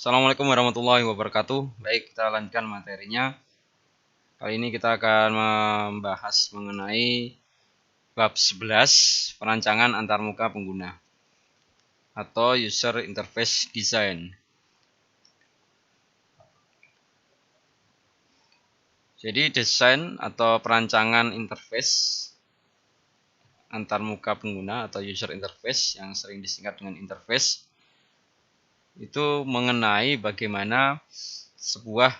Assalamualaikum warahmatullahi wabarakatuh. Baik, kita lanjutkan materinya. Kali ini kita akan membahas mengenai bab 11, perancangan antarmuka pengguna atau user interface design. Jadi desain atau perancangan interface antarmuka pengguna atau user interface yang sering disingkat dengan interface itu mengenai bagaimana sebuah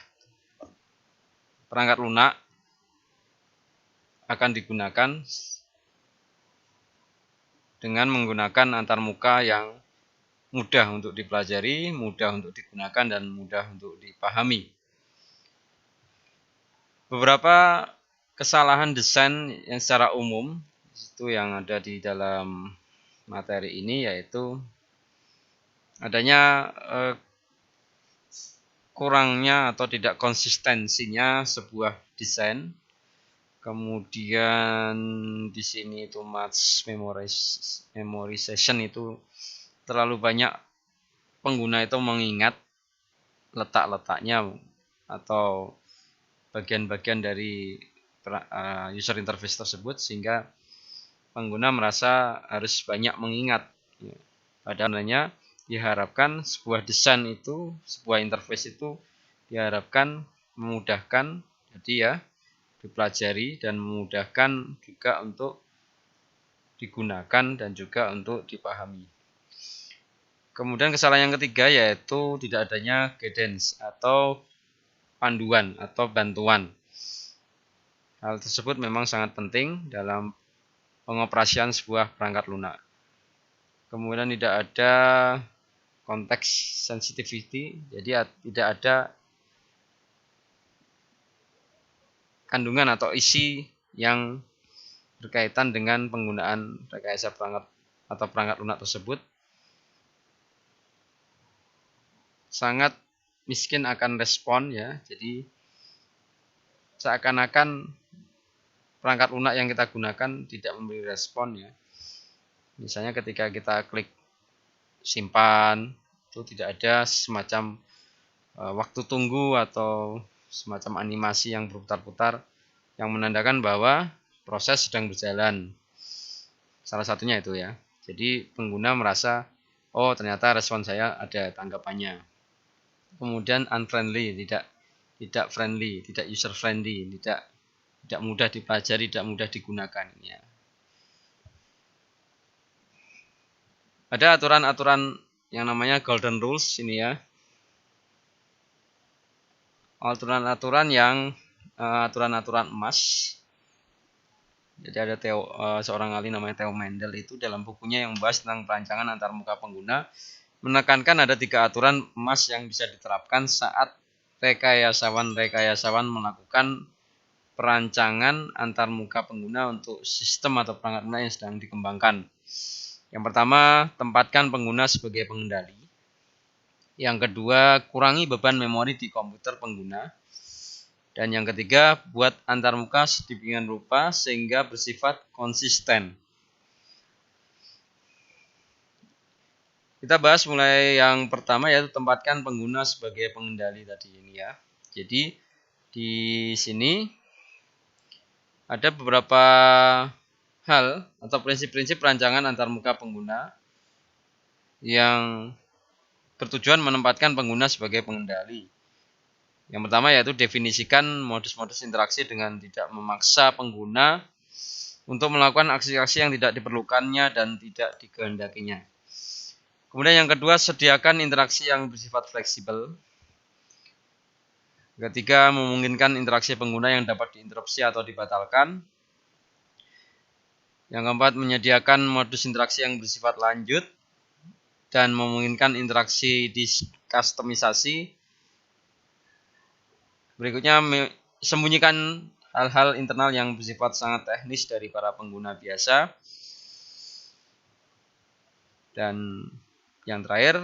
perangkat lunak akan digunakan dengan menggunakan antarmuka yang mudah untuk dipelajari, mudah untuk digunakan, dan mudah untuk dipahami. Beberapa kesalahan desain yang secara umum itu yang ada di dalam materi ini yaitu adanya kurangnya atau tidak konsistensinya sebuah desain. Kemudian di sini itu much memorization itu terlalu banyak pengguna itu mengingat letak-letaknya atau bagian-bagian dari user interface tersebut sehingga pengguna merasa harus banyak mengingat. Padahal diharapkan sebuah desain itu, sebuah interface itu diharapkan memudahkan, jadi ya dipelajari dan memudahkan juga untuk digunakan dan juga untuk dipahami. Kemudian kesalahan yang ketiga yaitu tidak adanya guidance atau panduan atau bantuan. Hal tersebut memang sangat penting dalam pengoperasian sebuah perangkat lunak. Kemudian tidak ada konteks sensitivity, jadi tidak ada kandungan atau isi yang berkaitan dengan penggunaan rekayasa perangkat atau perangkat lunak tersebut. Sangat miskin akan respon ya. Jadi seakan-akan perangkat lunak yang kita gunakan tidak memberi respon ya. Misalnya ketika kita klik simpan itu tidak ada semacam waktu tunggu atau semacam animasi yang berputar-putar yang menandakan bahwa proses sedang berjalan. Salah satunya itu ya. Jadi pengguna merasa oh ternyata respon saya ada tanggapannya. Kemudian unfriendly, tidak friendly, tidak user friendly, tidak mudah dipelajari, tidak mudah digunakan ya. Ada aturan-aturan yang namanya golden rules ini ya. Aturan-aturan yang aturan-aturan emas. Jadi ada seorang ahli namanya Theo Mendel itu dalam bukunya yang membahas tentang perancangan antarmuka pengguna menekankan ada 3 aturan emas yang bisa diterapkan saat rekayasawan melakukan perancangan antarmuka pengguna untuk sistem atau perangkat lunak yang sedang dikembangkan. Yang pertama, tempatkan pengguna sebagai pengendali. Yang kedua, kurangi beban memori di komputer pengguna. Dan yang ketiga, buat antarmuka sedemikian rupa sehingga bersifat konsisten. Kita bahas mulai yang pertama yaitu tempatkan pengguna sebagai pengendali tadi ini ya. Jadi di sini ada beberapa hal atau prinsip-prinsip perancangan antarmuka pengguna yang bertujuan menempatkan pengguna sebagai pengendali. Yang pertama yaitu definisikan modus-modus interaksi dengan tidak memaksa pengguna untuk melakukan aksi-aksi yang tidak diperlukannya dan tidak dikehendakinya. Kemudian yang kedua, sediakan interaksi yang bersifat fleksibel. Ketiga, memungkinkan interaksi pengguna yang dapat diinterupsi atau dibatalkan. Yang keempat, menyediakan modus interaksi yang bersifat lanjut dan memungkinkan interaksi dikustomisasi. Berikutnya, sembunyikan hal-hal internal yang bersifat sangat teknis dari para pengguna biasa. Dan yang terakhir,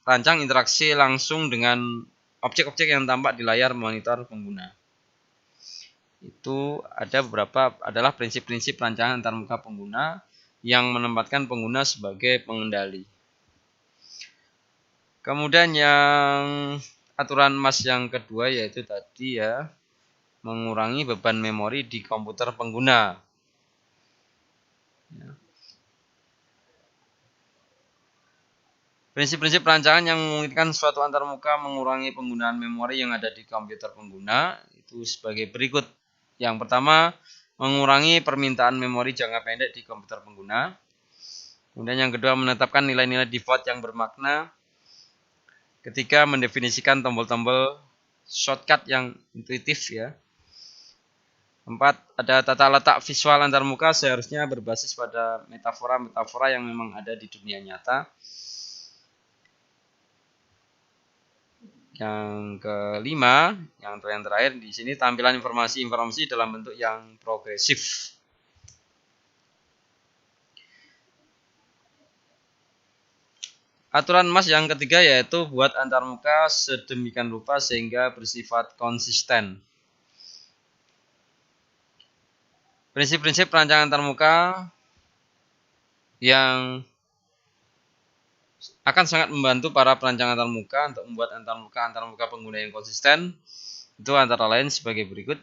rancang interaksi langsung dengan objek-objek yang tampak di layar monitor pengguna. Itu ada beberapa adalah prinsip-prinsip rancangan antarmuka pengguna yang menempatkan pengguna sebagai pengendali. Kemudian yang aturan MAS yang kedua yaitu tadi ya, mengurangi beban memori di komputer pengguna. Prinsip-prinsip perancangan yang memungkinkan suatu antarmuka mengurangi penggunaan memori yang ada di komputer pengguna itu sebagai berikut. Yang pertama, mengurangi permintaan memori jangka pendek di komputer pengguna. Kemudian yang kedua, menetapkan nilai-nilai default yang bermakna. Ketiga, mendefinisikan tombol-tombol shortcut yang intuitif ya. 4. Ada tata letak visual antarmuka seharusnya berbasis pada metafora-metafora yang memang ada di dunia nyata. Yang kelima, yang terakhir di sini tampilan informasi-informasi dalam bentuk yang progresif. Aturan MAS yang ketiga yaitu buat antarmuka sedemikian rupa sehingga bersifat konsisten. Prinsip-prinsip perancangan antarmuka yang akan sangat membantu para perancang antarmuka untuk membuat antarmuka pengguna yang konsisten. Itu antara lain sebagai berikut.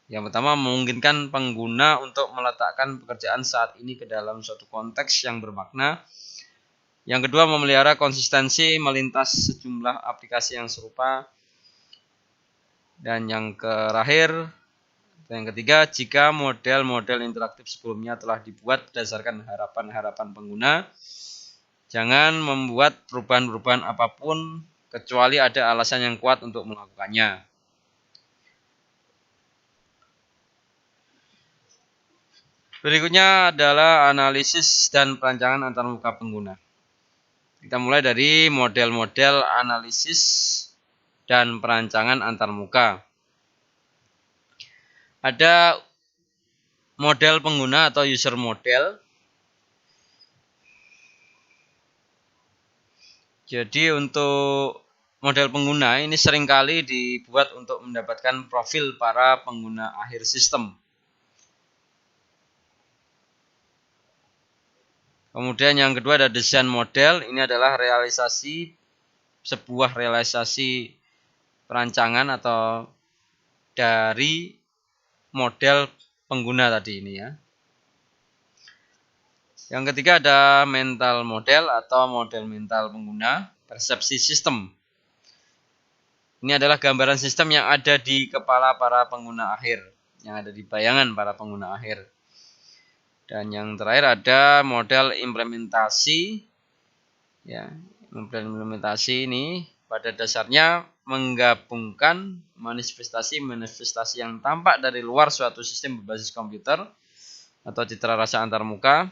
Yang pertama, memungkinkan pengguna untuk meletakkan pekerjaan saat ini ke dalam suatu konteks yang bermakna. Yang kedua, memelihara konsistensi melintas sejumlah aplikasi yang serupa. Dan yang ketiga, jika model-model interaktif sebelumnya telah dibuat berdasarkan harapan-harapan pengguna, jangan membuat perubahan-perubahan apapun kecuali ada alasan yang kuat untuk melakukannya. Berikutnya adalah analisis dan perancangan antarmuka pengguna. Kita mulai dari model-model analisis dan perancangan antarmuka. Ada model pengguna atau user model. Jadi untuk model pengguna ini seringkali dibuat untuk mendapatkan profil para pengguna akhir sistem. Kemudian yang kedua ada desain model. Ini adalah sebuah realisasi perancangan atau dari model pengguna tadi ini ya. Yang ketiga ada mental model atau model mental pengguna, persepsi sistem. Ini adalah gambaran sistem yang ada di kepala para pengguna akhir, yang ada di bayangan para pengguna akhir. Dan yang terakhir ada model implementasi. Ya, model implementasi ini pada dasarnya menggabungkan manifestasi yang tampak dari luar suatu sistem berbasis komputer atau citra rasa antarmuka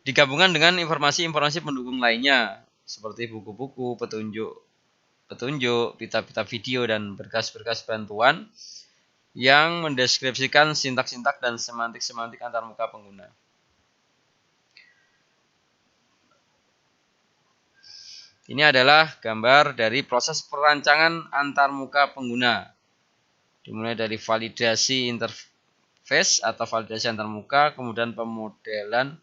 digabungkan dengan informasi-informasi pendukung lainnya seperti buku-buku, petunjuk, pita-pita video dan berkas-berkas bantuan yang mendeskripsikan sintak-sintak dan semantik-semantik antarmuka pengguna. Ini adalah gambar dari proses perancangan antarmuka pengguna. Dimulai dari validasi interface atau validasi antarmuka, kemudian pemodelan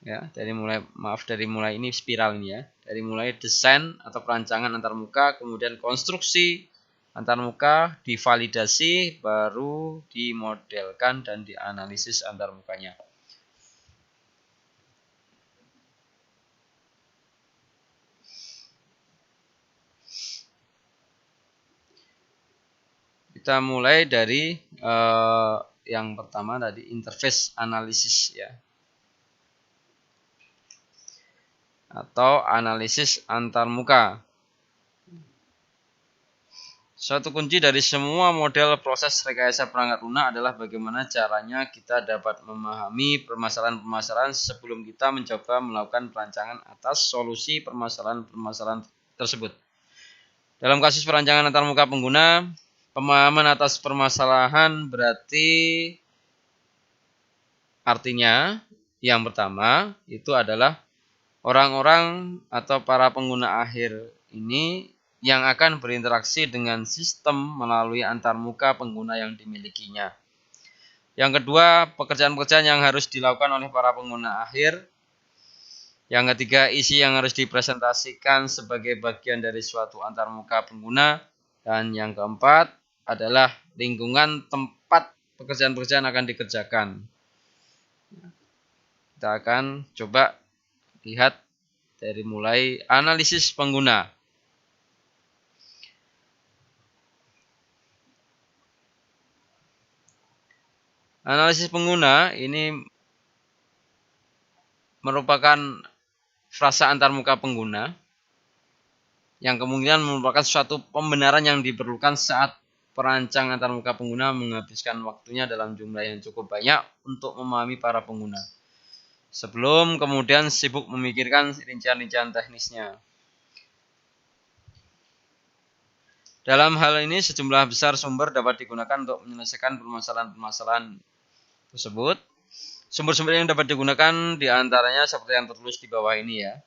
ya, dari mulai ini spiral ini ya. Dari mulai desain atau perancangan antarmuka, kemudian konstruksi antarmuka, divalidasi, baru dimodelkan dan dianalisis antarmukanya. Kita mulai dari yang pertama tadi interface analisis ya, atau analisis antarmuka. Suatu kunci dari semua model proses rekayasa perangkat lunak adalah bagaimana caranya kita dapat memahami permasalahan-permasalahan sebelum kita mencoba melakukan perancangan atas solusi permasalahan-permasalahan tersebut. Dalam kasus perancangan antarmuka pengguna, pemahaman atas permasalahan berarti artinya yang pertama itu adalah orang-orang atau para pengguna akhir ini yang akan berinteraksi dengan sistem melalui antarmuka pengguna yang dimilikinya. Yang kedua, pekerjaan-pekerjaan yang harus dilakukan oleh para pengguna akhir. Yang ketiga, isi yang harus dipresentasikan sebagai bagian dari suatu antarmuka pengguna. Dan yang keempat adalah lingkungan tempat pekerjaan-pekerjaan akan dikerjakan. Kita akan coba lihat dari mulai analisis pengguna. Analisis pengguna ini merupakan frasa antarmuka pengguna yang kemungkinan merupakan suatu pembenaran yang diperlukan saat perancang antarmuka pengguna menghabiskan waktunya dalam jumlah yang cukup banyak untuk memahami para pengguna, sebelum kemudian sibuk memikirkan rincian-rincian teknisnya. Dalam hal ini, sejumlah besar sumber dapat digunakan untuk menyelesaikan permasalahan-permasalahan tersebut. Sumber-sumber yang dapat digunakan diantaranya seperti yang tertulis di bawah ini ya.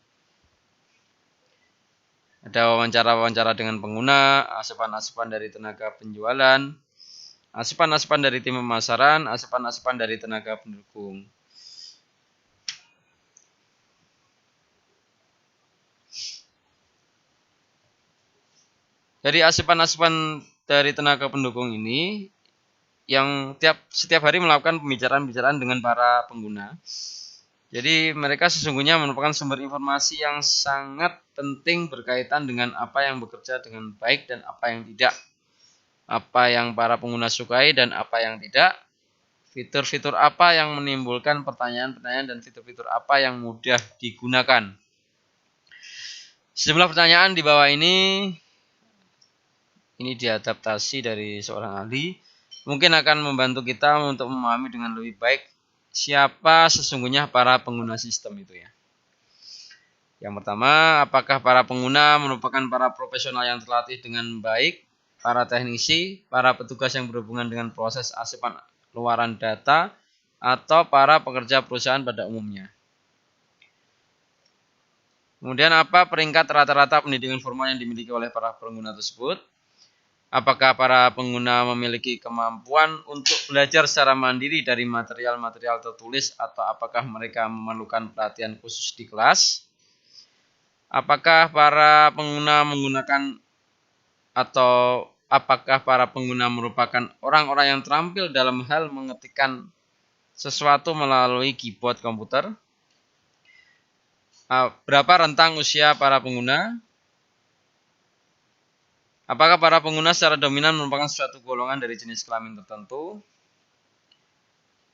Ada wawancara-wawancara dengan pengguna, asupan-asupan dari tenaga penjualan, asupan-asupan dari tim pemasaran, asupan-asupan dari tenaga pendukung. Dari asupan-asupan dari tenaga pendukung ini yang setiap hari melakukan pembicaraan-pembicaraan dengan para pengguna. Jadi mereka sesungguhnya merupakan sumber informasi yang sangat penting berkaitan dengan apa yang bekerja dengan baik dan apa yang tidak. Apa yang para pengguna sukai dan apa yang tidak. Fitur-fitur apa yang menimbulkan pertanyaan-pertanyaan dan fitur-fitur apa yang mudah digunakan. Sejumlah pertanyaan di bawah ini diadaptasi dari seorang ahli. Mungkin akan membantu kita untuk memahami dengan lebih baik siapa sesungguhnya para pengguna sistem itu ya. Yang pertama, apakah para pengguna merupakan para profesional yang terlatih dengan baik, para teknisi, para petugas yang berhubungan dengan proses asupan luaran data, atau para pekerja perusahaan pada umumnya. Kemudian apa peringkat rata-rata pendidikan formal yang dimiliki oleh para pengguna tersebut? Apakah para pengguna memiliki kemampuan untuk belajar secara mandiri dari material-material tertulis atau apakah mereka memerlukan pelatihan khusus di kelas? Apakah para pengguna merupakan orang-orang yang terampil dalam hal mengetikkan sesuatu melalui keyboard komputer? Berapa rentang usia para pengguna? Apakah para pengguna secara dominan merupakan suatu golongan dari jenis kelamin tertentu?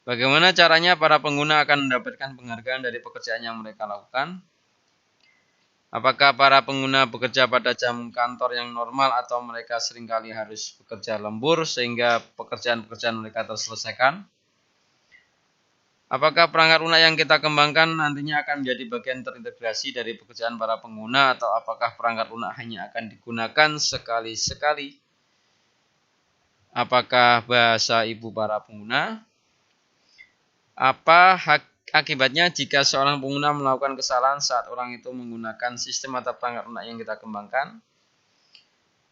Bagaimana caranya para pengguna akan mendapatkan penghargaan dari pekerjaan yang mereka lakukan? Apakah para pengguna bekerja pada jam kantor yang normal atau mereka seringkali harus bekerja lembur sehingga pekerjaan-pekerjaan mereka terselesaikan? Apakah perangkat lunak yang kita kembangkan nantinya akan menjadi bagian terintegrasi dari pekerjaan para pengguna atau apakah perangkat lunak hanya akan digunakan sekali-sekali? Apakah bahasa ibu para pengguna? Apa akibatnya jika seorang pengguna melakukan kesalahan saat orang itu menggunakan sistem atau perangkat lunak yang kita kembangkan?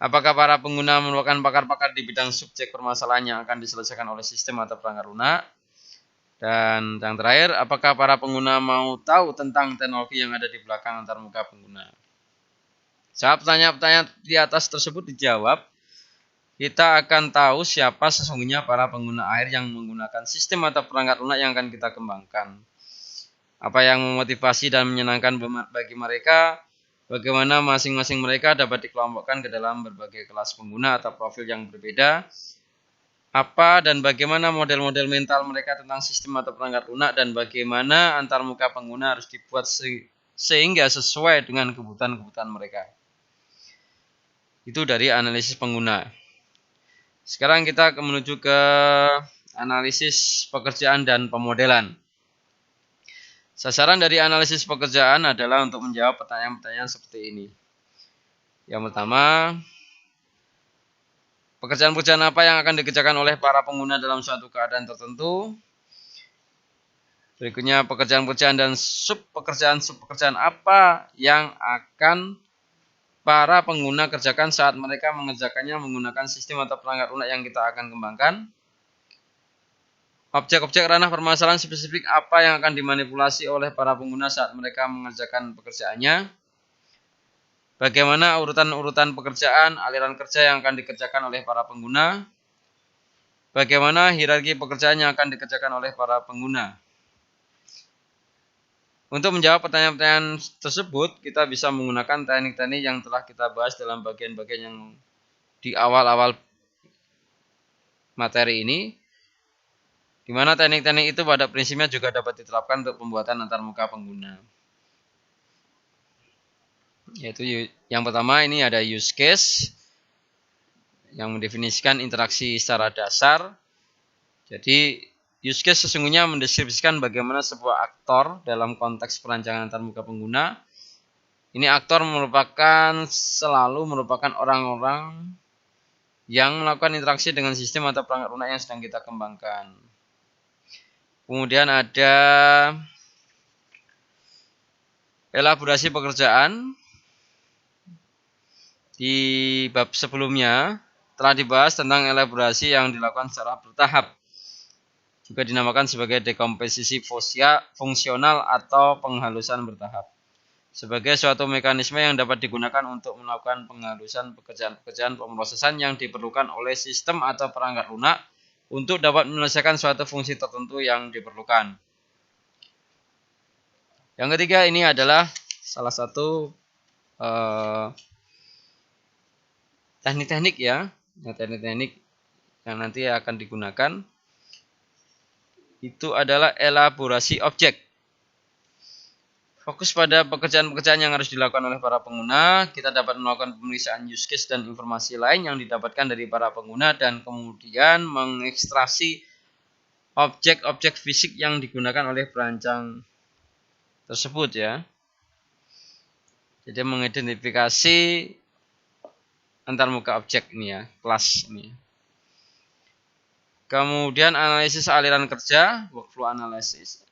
Apakah para pengguna merupakan pakar-pakar di bidang subjek permasalahan yang akan diselesaikan oleh sistem atau perangkat lunak? Dan yang terakhir, apakah para pengguna mau tahu tentang teknologi yang ada di belakang antarmuka pengguna? Saat pertanyaan-pertanyaan di atas tersebut dijawab, kita akan tahu siapa sesungguhnya para pengguna akhir yang menggunakan sistem atau perangkat lunak yang akan kita kembangkan. Apa yang memotivasi dan menyenangkan bagi mereka, bagaimana masing-masing mereka dapat dikelompokkan ke dalam berbagai kelas pengguna atau profil yang berbeda, apa dan bagaimana model-model mental mereka tentang sistem atau perangkat lunak dan bagaimana antarmuka pengguna harus dibuat sehingga sesuai dengan kebutuhan-kebutuhan mereka. Itu dari analisis pengguna. Sekarang kita akan menuju ke analisis pekerjaan dan pemodelan. Sasaran dari analisis pekerjaan adalah untuk menjawab pertanyaan-pertanyaan seperti ini. Yang pertama, pekerjaan-pekerjaan apa yang akan dikerjakan oleh para pengguna dalam suatu keadaan tertentu? Berikutnya pekerjaan-pekerjaan dan sub-pekerjaan apa yang akan para pengguna kerjakan saat mereka mengerjakannya menggunakan sistem atau perangkat lunak yang kita akan kembangkan? Objek-objek ranah permasalahan spesifik apa yang akan dimanipulasi oleh para pengguna saat mereka mengerjakan pekerjaannya. Bagaimana urutan-urutan pekerjaan, aliran kerja yang akan dikerjakan oleh para pengguna. Bagaimana hierarki pekerjaan yang akan dikerjakan oleh para pengguna. Untuk menjawab pertanyaan-pertanyaan tersebut, kita bisa menggunakan teknik-teknik yang telah kita bahas dalam bagian-bagian yang di awal-awal materi ini, di mana teknik-teknik itu pada prinsipnya juga dapat diterapkan untuk pembuatan antarmuka pengguna. Yaitu yang pertama ini ada use case yang mendefinisikan interaksi secara dasar. Jadi use case sesungguhnya mendeskripsikan bagaimana sebuah aktor dalam konteks perancangan antarmuka pengguna. Ini aktor selalu merupakan orang-orang yang melakukan interaksi dengan sistem atau perangkat lunak yang sedang kita kembangkan. Kemudian ada elaborasi pekerjaan. Di bab sebelumnya telah dibahas tentang elaborasi yang dilakukan secara bertahap. Juga dinamakan sebagai dekomposisi fungsional atau penghalusan bertahap. Sebagai suatu mekanisme yang dapat digunakan untuk melakukan penghalusan pekerjaan-pekerjaan pemrosesan yang diperlukan oleh sistem atau perangkat lunak untuk dapat menyelesaikan suatu fungsi tertentu yang diperlukan. Yang ketiga ini adalah salah satu teknik-teknik ya, teknik-teknik yang nanti akan digunakan itu adalah elaborasi objek. Fokus pada pekerjaan-pekerjaan yang harus dilakukan oleh para pengguna, kita dapat melakukan pemeriksaan use case dan informasi lain yang didapatkan dari para pengguna dan kemudian mengekstraksi objek-objek fisik yang digunakan oleh perancang tersebut ya. Jadi mengidentifikasi antarmuka objek ini ya, kelas ini. Kemudian analisis aliran kerja, workflow analysis.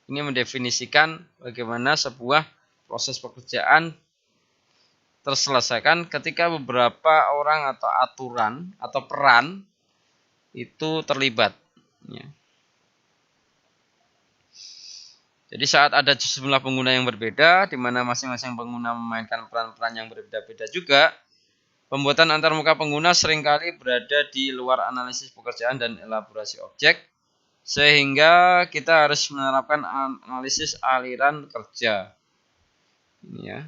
Ini mendefinisikan bagaimana sebuah proses pekerjaan terselesaikan ketika beberapa orang atau aturan atau peran itu terlibat. Ya. Jadi saat ada sejumlah pengguna yang berbeda, di mana masing-masing pengguna memainkan peran-peran yang berbeda-beda juga, pembuatan antarmuka pengguna seringkali berada di luar analisis pekerjaan dan elaborasi objek, sehingga kita harus menerapkan analisis aliran kerja. Ini ya.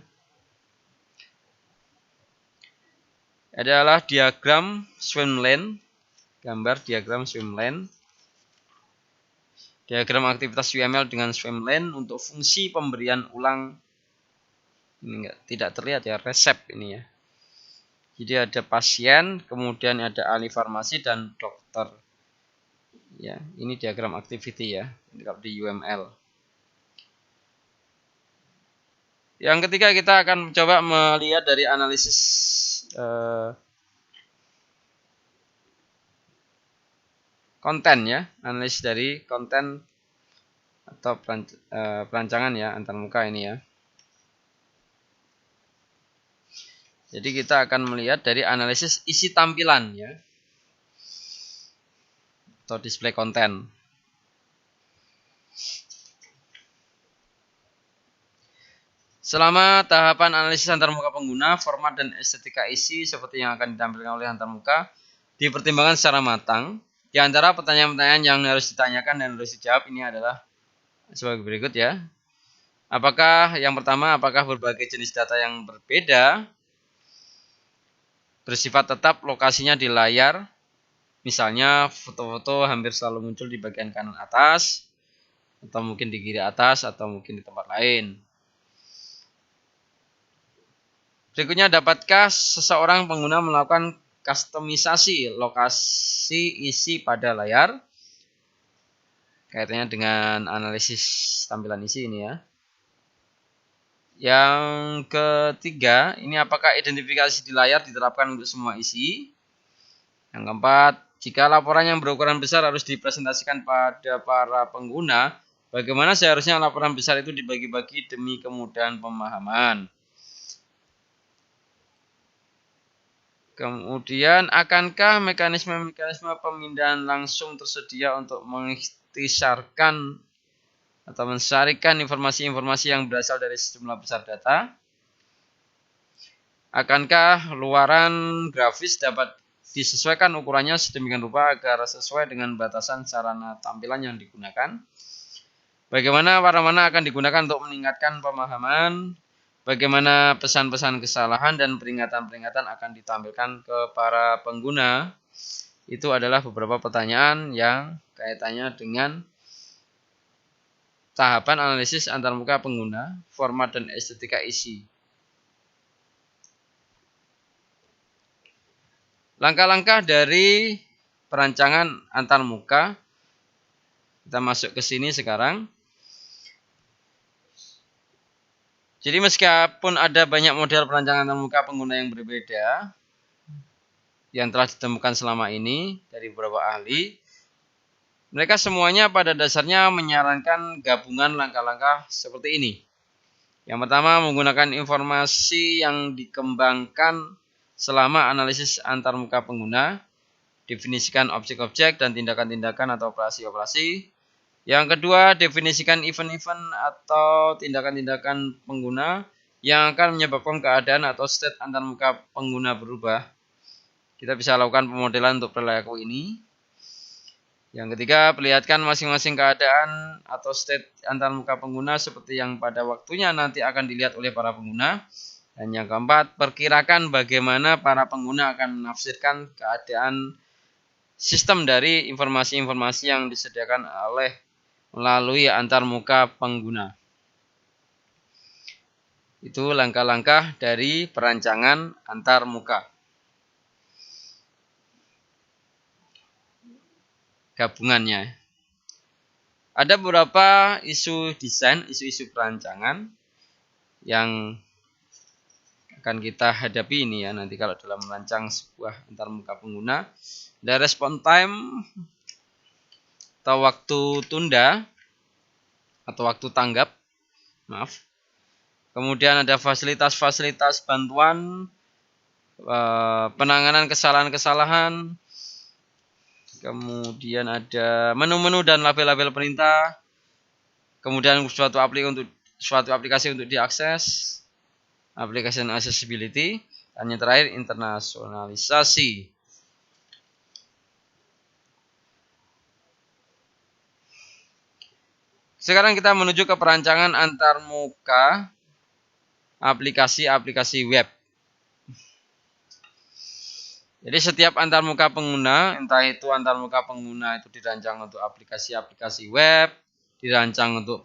Adalah diagram swim lane, gambar diagram swim lane. Diagram aktivitas UML dengan swim lane untuk fungsi pemberian ulang. Ini tidak terlihat ya, resep ini ya. Jadi ada pasien, kemudian ada ahli farmasi dan dokter. Ya, ini diagram activity ya, di UML. Yang ketiga kita akan coba melihat dari analisis konten ya, analisis dari konten atau perancangan ya antarmuka ini ya. Jadi kita akan melihat dari analisis isi tampilan ya, atau display konten. Selama tahapan analisis antarmuka pengguna, format dan estetika isi seperti yang akan ditampilkan oleh antarmuka dipertimbangkan secara matang. Di antara pertanyaan-pertanyaan yang harus ditanyakan dan harus dijawab ini adalah sebagai berikut ya. Yang pertama, apakah berbagai jenis data yang berbeda bersifat tetap lokasinya di layar? Misalnya foto-foto hampir selalu muncul di bagian kanan atas, atau mungkin di kiri atas, atau mungkin di tempat lain. Berikutnya, dapatkah seseorang pengguna melakukan kustomisasi lokasi isi pada layar? Kaitannya dengan analisis tampilan isi ini ya. Yang ketiga, ini apakah identifikasi di layar diterapkan untuk semua isi? Yang keempat, jika laporan yang berukuran besar harus dipresentasikan pada para pengguna, bagaimana seharusnya laporan besar itu dibagi-bagi demi kemudahan pemahaman? Kemudian, akankah mekanisme-mekanisme pemindahan langsung tersedia untuk mengikhtisarkan atau mensarikan informasi-informasi yang berasal dari sejumlah besar data? Akankah luaran grafis dapat disesuaikan ukurannya sedemikian rupa agar sesuai dengan batasan sarana tampilan yang digunakan? Bagaimana warna-warna akan digunakan untuk meningkatkan pemahaman? Bagaimana pesan-pesan kesalahan dan peringatan-peringatan akan ditampilkan ke para pengguna? Itu adalah beberapa pertanyaan yang kaitannya dengan tahapan analisis antarmuka pengguna, format dan estetika isi. Langkah-langkah dari perancangan antarmuka. Kita masuk ke sini sekarang. Jadi meskipun ada banyak model perancangan antarmuka pengguna yang berbeda yang telah ditemukan selama ini dari beberapa ahli, mereka semuanya pada dasarnya menyarankan gabungan langkah-langkah seperti ini. Yang pertama, menggunakan informasi yang dikembangkan selama analisis antarmuka pengguna, definisikan objek-objek dan tindakan-tindakan atau operasi-operasi. Yang kedua, definisikan event-event atau tindakan-tindakan pengguna yang akan menyebabkan keadaan atau state antarmuka pengguna berubah. Kita bisa lakukan pemodelan untuk perilaku ini. Yang ketiga, perlihatkan masing-masing keadaan atau state antarmuka pengguna seperti yang pada waktunya nanti akan dilihat oleh para pengguna. Dan yang keempat, perkirakan bagaimana para pengguna akan menafsirkan keadaan sistem dari informasi-informasi yang disediakan melalui antarmuka pengguna. Itu langkah-langkah dari perancangan antarmuka. Gabungannya. Ada beberapa isu desain, isu-isu perancangan yang akan kita hadapi ini ya nanti kalau dalam merancang sebuah antarmuka pengguna. Ada respon time atau waktu tunda atau waktu tanggap. Kemudian ada fasilitas-fasilitas bantuan, penanganan kesalahan-kesalahan. Kemudian ada menu-menu dan label-label perintah. Kemudian suatu aplikasi untuk diakses. Application accessibility. Dan yang terakhir internasionalisasi. Sekarang kita menuju ke perancangan antarmuka aplikasi-aplikasi web. Jadi setiap antarmuka pengguna, entah itu antarmuka pengguna itu dirancang untuk aplikasi-aplikasi web, dirancang untuk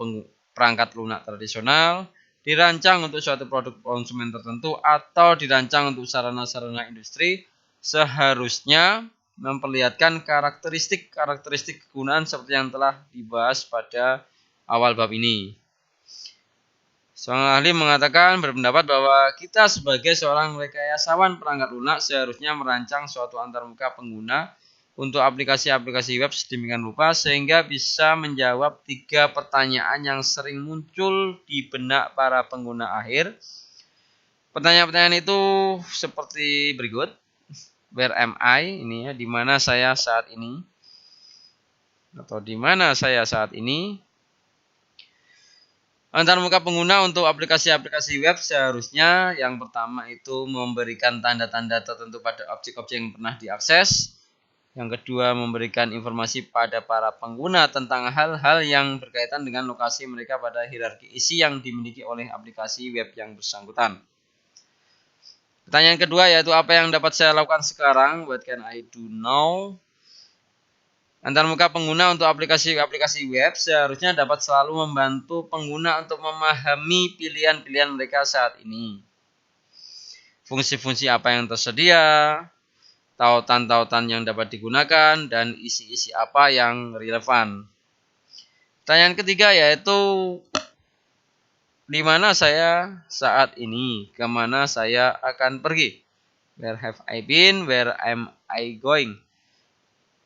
perangkat lunak tradisional, dirancang untuk suatu produk konsumen tertentu, atau dirancang untuk sarana-sarana industri, seharusnya memperlihatkan karakteristik kegunaan seperti yang telah dibahas pada awal bab ini. Seorang ahli berpendapat bahwa kita sebagai seorang rekayasawan perangkat lunak seharusnya merancang suatu antarmuka pengguna untuk aplikasi-aplikasi web sedemikian rupa sehingga bisa menjawab 3 pertanyaan yang sering muncul di benak para pengguna akhir. Pertanyaan-pertanyaan itu seperti berikut. Where am I? Ini ya, di mana saya saat ini? Atau di mana saya saat ini? Antarmuka pengguna untuk aplikasi-aplikasi web seharusnya yang pertama itu memberikan tanda-tanda tertentu pada objek-objek yang pernah diakses. Yang kedua, memberikan informasi pada para pengguna tentang hal-hal yang berkaitan dengan lokasi mereka pada hierarki isi yang dimiliki oleh aplikasi web yang bersangkutan. Pertanyaan kedua yaitu apa yang dapat saya lakukan sekarang? What can I do now? Antarmuka pengguna untuk aplikasi-aplikasi web seharusnya dapat selalu membantu pengguna untuk memahami pilihan-pilihan mereka saat ini. Fungsi-fungsi apa yang tersedia, tautan-tautan yang dapat digunakan, dan isi-isi apa yang relevan. Pertanyaan ketiga yaitu di mana saya saat ini, kemana saya akan pergi. Where have I been, where am I going?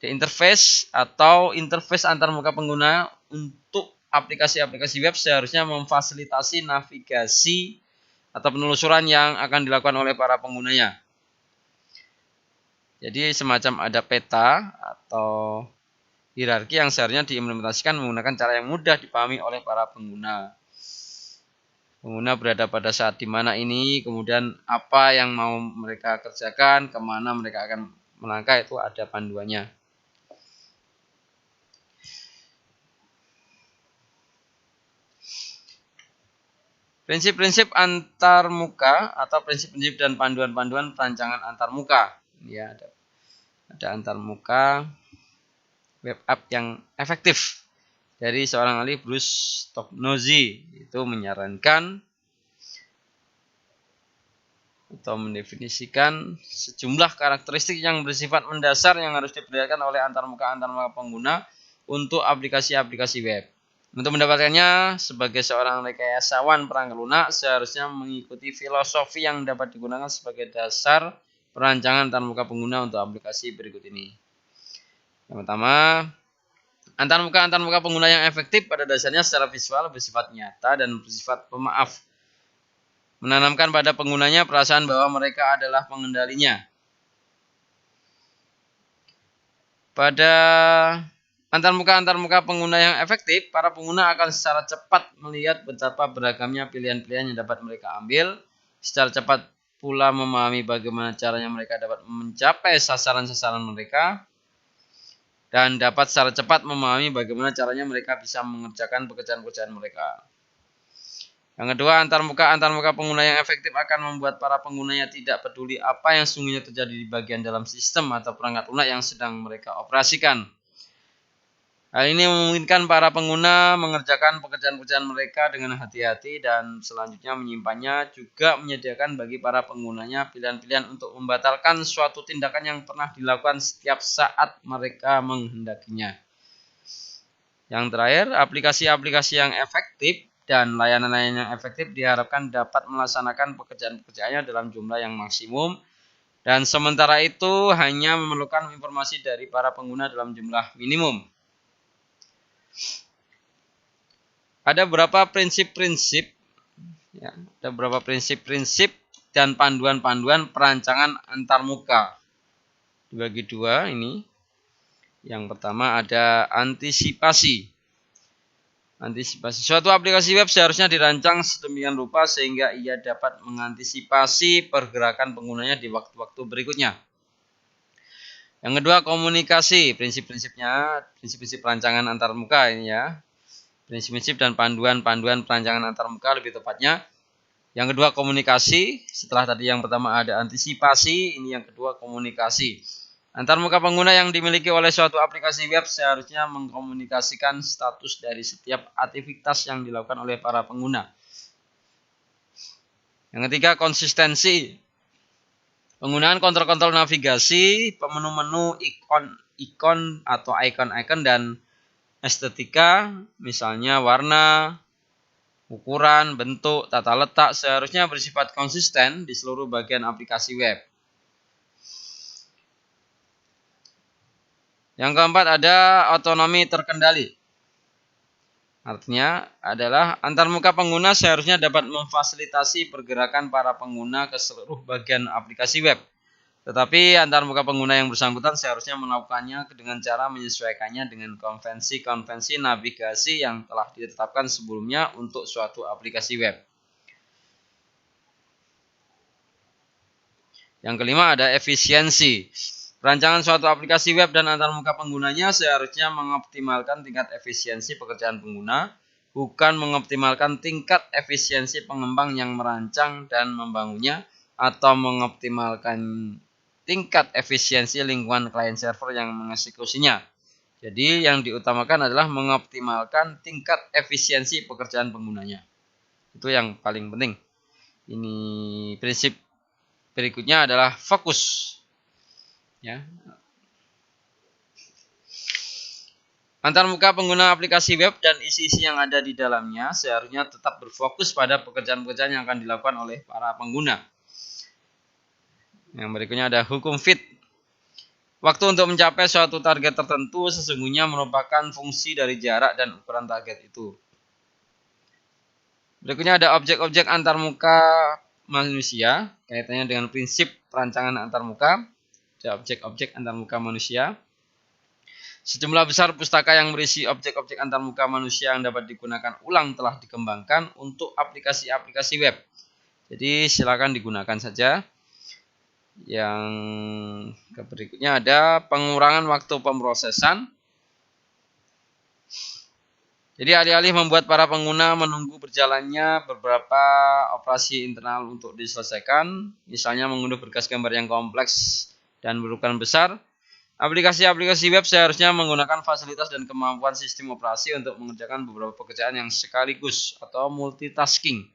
The interface atau interface antarmuka pengguna untuk aplikasi-aplikasi web seharusnya memfasilitasi navigasi atau penelusuran yang akan dilakukan oleh para penggunanya. Jadi semacam ada peta atau hierarki yang seharusnya diimplementasikan menggunakan cara yang mudah dipahami oleh para pengguna. Pengguna berada pada saat di mana ini, kemudian apa yang mau mereka kerjakan, kemana mereka akan melangkah, itu ada panduannya. Prinsip-prinsip antarmuka atau prinsip-prinsip dan panduan-panduan perancangan antarmuka. Ya, ada antarmuka web app yang efektif dari seorang ahli Bruce Topnozy, itu menyarankan atau mendefinisikan sejumlah karakteristik yang bersifat mendasar yang harus diperlihatkan oleh antarmuka pengguna untuk aplikasi-aplikasi web. Untuk mendapatkannya, sebagai seorang rekayasawan perangkat lunak seharusnya mengikuti filosofi yang dapat digunakan sebagai dasar perancangan antarmuka pengguna untuk aplikasi berikut ini. Yang pertama, antarmuka pengguna yang efektif pada dasarnya secara visual bersifat nyata dan bersifat pemaaf, menanamkan pada penggunanya perasaan bahwa mereka adalah pengendalinya. Pada antarmuka pengguna yang efektif, para pengguna akan secara cepat melihat betapa beragamnya pilihan-pilihan yang dapat mereka ambil, secara cepat pula memahami bagaimana caranya mereka dapat mencapai sasaran-sasaran mereka, dan dapat secara cepat memahami bagaimana caranya mereka bisa mengerjakan pekerjaan-pekerjaan mereka. Yang kedua, antarmuka pengguna yang efektif akan membuat para penggunanya tidak peduli apa yang sesungguhnya terjadi di bagian dalam sistem atau perangkat lunak yang sedang mereka operasikan. Hal ini memungkinkan para pengguna mengerjakan pekerjaan-pekerjaan mereka dengan hati-hati dan selanjutnya menyimpannya, juga menyediakan bagi para penggunanya pilihan-pilihan untuk membatalkan suatu tindakan yang pernah dilakukan setiap saat mereka menghendakinya. Yang terakhir, aplikasi-aplikasi yang efektif dan layanan-layanan yang efektif diharapkan dapat melaksanakan pekerjaan-pekerjaannya dalam jumlah yang maksimum, dan sementara itu hanya memerlukan informasi dari para pengguna dalam jumlah minimum. Ada beberapa prinsip-prinsip dan panduan-panduan perancangan antarmuka. Dibagi dua ini. Yang pertama ada antisipasi. Suatu aplikasi web seharusnya dirancang sedemikian rupa sehingga ia dapat mengantisipasi pergerakan penggunanya di waktu-waktu berikutnya. Yang kedua, komunikasi. Prinsip-prinsip perancangan antarmuka ini ya. Prinsip-prinsip dan panduan-panduan perancangan antarmuka lebih tepatnya. Yang kedua, komunikasi. Setelah tadi yang pertama ada antisipasi, ini yang kedua komunikasi. Antarmuka pengguna yang dimiliki oleh suatu aplikasi web seharusnya mengkomunikasikan status dari setiap aktivitas yang dilakukan oleh para pengguna. Yang ketiga, konsistensi. Penggunaan kontrol-kontrol navigasi, menu-menu, ikon atau ikon-ikon dan estetika, misalnya warna, ukuran, bentuk, tata letak seharusnya bersifat konsisten di seluruh bagian aplikasi web. Yang keempat ada otonomi terkendali. Artinya adalah antarmuka pengguna seharusnya dapat memfasilitasi pergerakan para pengguna ke seluruh bagian aplikasi web. Tetapi antarmuka pengguna yang bersangkutan seharusnya melakukannya dengan cara menyesuaikannya dengan konvensi-konvensi navigasi yang telah ditetapkan sebelumnya untuk suatu aplikasi web. Yang kelima ada efisiensi. Perancangan suatu aplikasi web dan antarmuka penggunanya seharusnya mengoptimalkan tingkat efisiensi pekerjaan pengguna, bukan mengoptimalkan tingkat efisiensi pengembang yang merancang dan membangunnya, atau mengoptimalkan tingkat efisiensi lingkungan client server yang mengeksekusinya. Jadi yang diutamakan adalah mengoptimalkan tingkat efisiensi pekerjaan penggunanya. Itu yang paling penting. Ini prinsip berikutnya adalah fokus. Ya. Antarmuka pengguna aplikasi web dan isi-isi yang ada di dalamnya seharusnya tetap berfokus pada pekerjaan-pekerjaan yang akan dilakukan oleh para pengguna. Yang berikutnya ada hukum fit. Waktu untuk mencapai suatu target tertentu sesungguhnya merupakan fungsi dari jarak dan ukuran target itu. Berikutnya ada objek-objek antarmuka manusia, kaitannya dengan prinsip perancangan antarmuka. ada objek-objek antarmuka manusia. Sejumlah besar pustaka yang berisi objek-objek antarmuka manusia yang dapat digunakan ulang telah dikembangkan untuk aplikasi-aplikasi web. Jadi silakan digunakan saja. Yang berikutnya ada pengurangan waktu pemrosesan. Jadi alih-alih membuat para pengguna menunggu berjalannya beberapa operasi internal untuk diselesaikan, misalnya mengunduh berkas gambar yang kompleks dan berukuran besar, aplikasi-aplikasi web seharusnya menggunakan fasilitas dan kemampuan sistem operasi untuk mengerjakan beberapa pekerjaan yang sekaligus atau multitasking.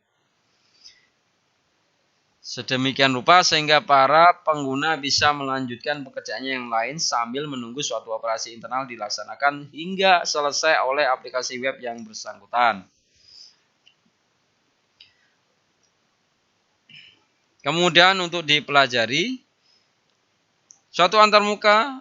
Sedemikian rupa sehingga para pengguna bisa melanjutkan pekerjaannya yang lain sambil menunggu suatu operasi internal dilaksanakan hingga selesai oleh aplikasi web yang bersangkutan. Kemudian untuk dipelajari, suatu antarmuka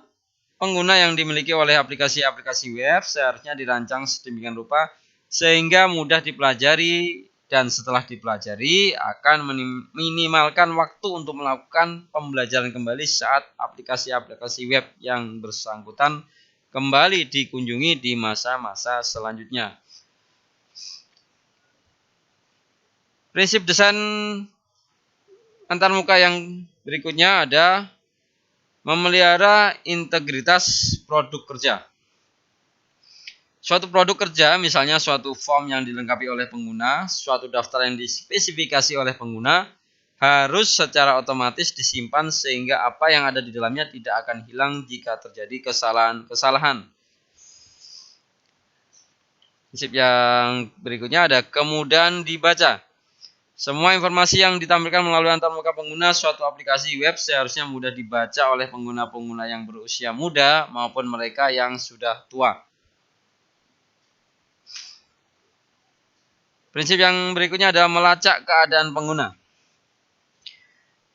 pengguna yang dimiliki oleh aplikasi-aplikasi web seharusnya dirancang sedemikian rupa sehingga mudah dipelajari dan setelah dipelajari akan meminimalkan waktu untuk melakukan pembelajaran kembali saat aplikasi-aplikasi web yang bersangkutan kembali dikunjungi di masa-masa selanjutnya. Prinsip desain antarmuka yang berikutnya ada memelihara integritas produk kerja. Suatu produk kerja, misalnya suatu form yang dilengkapi oleh pengguna, suatu daftar yang dispesifikasi oleh pengguna, harus secara otomatis disimpan sehingga apa yang ada di dalamnya tidak akan hilang jika terjadi kesalahan-kesalahan. Prinsip yang berikutnya ada kemudahan dibaca. Semua informasi yang ditampilkan melalui antarmuka pengguna suatu aplikasi web seharusnya mudah dibaca oleh pengguna-pengguna yang berusia muda maupun mereka yang sudah tua. Prinsip yang berikutnya adalah melacak keadaan pengguna.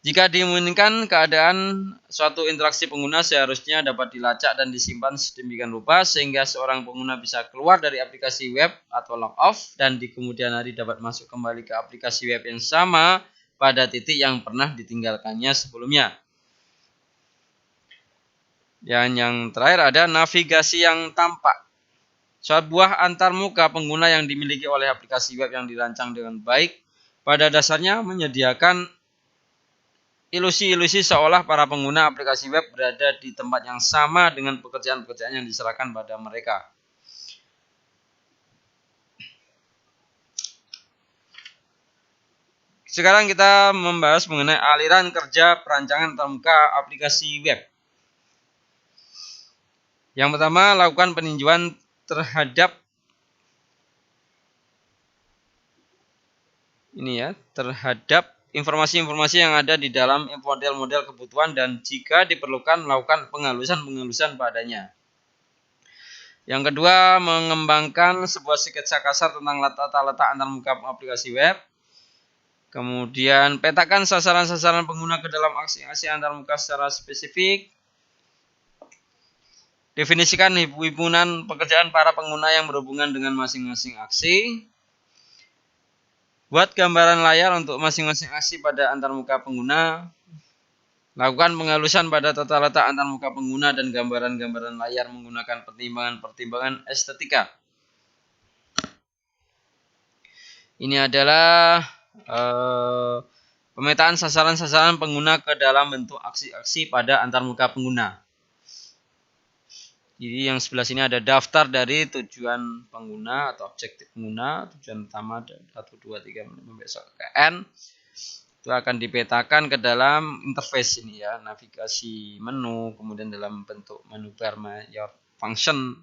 Jika dimungkinkan, keadaan suatu interaksi pengguna seharusnya dapat dilacak dan disimpan sedemikian rupa sehingga seorang pengguna bisa keluar dari aplikasi web atau log off dan di kemudian hari dapat masuk kembali ke aplikasi web yang sama pada titik yang pernah ditinggalkannya sebelumnya. Dan yang terakhir ada navigasi yang tampak. Sebuah antarmuka pengguna yang dimiliki oleh aplikasi web yang dirancang dengan baik pada dasarnya menyediakan ilusi-ilusi seolah para pengguna aplikasi web berada di tempat yang sama dengan pekerjaan-pekerjaan yang diserahkan pada mereka. Sekarang kita membahas mengenai aliran kerja perancangan antarmuka aplikasi web. Yang pertama, lakukan peninjauan terhadap informasi-informasi yang ada di dalam model-model kebutuhan dan jika diperlukan melakukan penghalusan padanya. Yang kedua, mengembangkan sebuah sketsa kasar tentang tata letak antarmuka aplikasi web. Kemudian petakan sasaran-sasaran pengguna ke dalam aksi-aksi antarmuka secara spesifik. Definisikan himpunan pekerjaan para pengguna yang berhubungan dengan masing-masing aksi. Buat gambaran layar untuk masing-masing aksi pada antarmuka pengguna. Lakukan penghalusan pada tata letak antarmuka pengguna dan gambaran-gambaran layar menggunakan pertimbangan-pertimbangan estetika. Ini adalah pemetaan sasaran-sasaran pengguna ke dalam bentuk aksi-aksi pada antarmuka pengguna. Jadi yang sebelah sini ada daftar dari tujuan pengguna atau objektif pengguna, tujuan utama 1, 2, 3 sampai ke N. Itu akan dipetakan ke dalam interface ini ya, navigasi menu, kemudian dalam bentuk menu bar your function.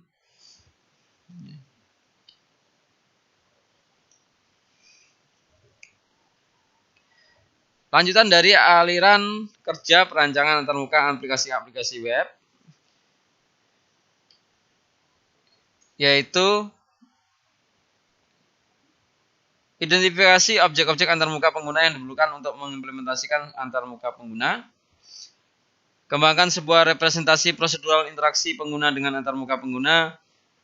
Lanjutan dari aliran kerja perancangan antarmuka aplikasi-aplikasi web, yaitu identifikasi objek-objek antarmuka pengguna yang diperlukan untuk mengimplementasikan antarmuka pengguna. Kembangkan sebuah representasi prosedural interaksi pengguna dengan antarmuka pengguna.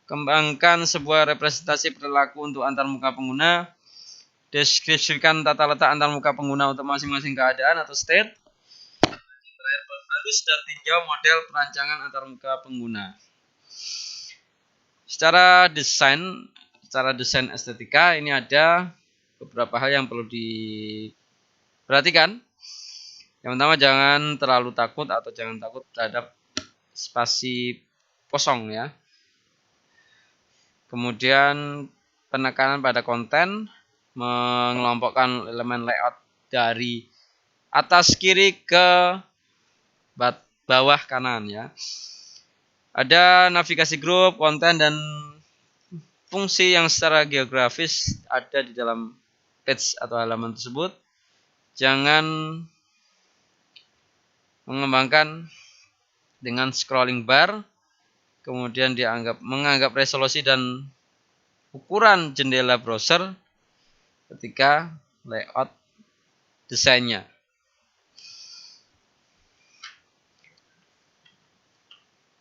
Kembangkan sebuah representasi perilaku untuk antarmuka pengguna. Deskripsikan tata letak antarmuka pengguna untuk masing-masing keadaan atau state. bagus dan tinjau model perancangan antarmuka pengguna. Secara desain estetika ini ada beberapa hal yang perlu diperhatikan. Yang pertama, jangan terlalu takut atau jangan takut terhadap spasi kosong ya. Kemudian penekanan pada konten, mengelompokkan elemen layout dari atas kiri ke bawah kanan ya. Ada navigasi grup, konten, dan fungsi yang secara geografis ada di dalam page atau halaman tersebut. Jangan mengembangkan dengan scrolling bar, kemudian menganggap resolusi dan ukuran jendela browser ketika layout desainnya.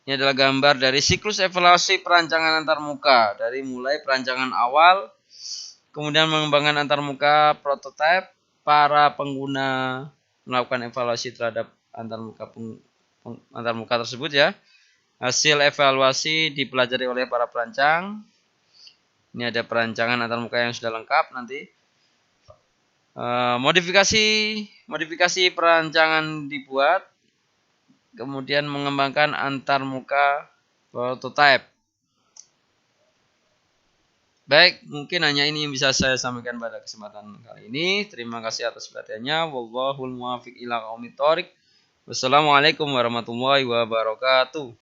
Ini adalah gambar dari siklus evaluasi perancangan antarmuka, dari mulai perancangan awal, kemudian mengembangkan antarmuka prototipe, para pengguna melakukan evaluasi terhadap antarmuka tersebut ya. Hasil evaluasi dipelajari oleh para perancang. Ini ada perancangan antarmuka yang sudah lengkap nanti. Modifikasi perancangan dibuat, kemudian mengembangkan antarmuka prototipe. Baik, mungkin hanya ini yang bisa saya sampaikan pada kesempatan kali ini. Terima kasih atas perhatiannya. Wallahul muwaffiq ila aqwamit thoriq. Wassalamualaikum warahmatullahi wabarakatuh.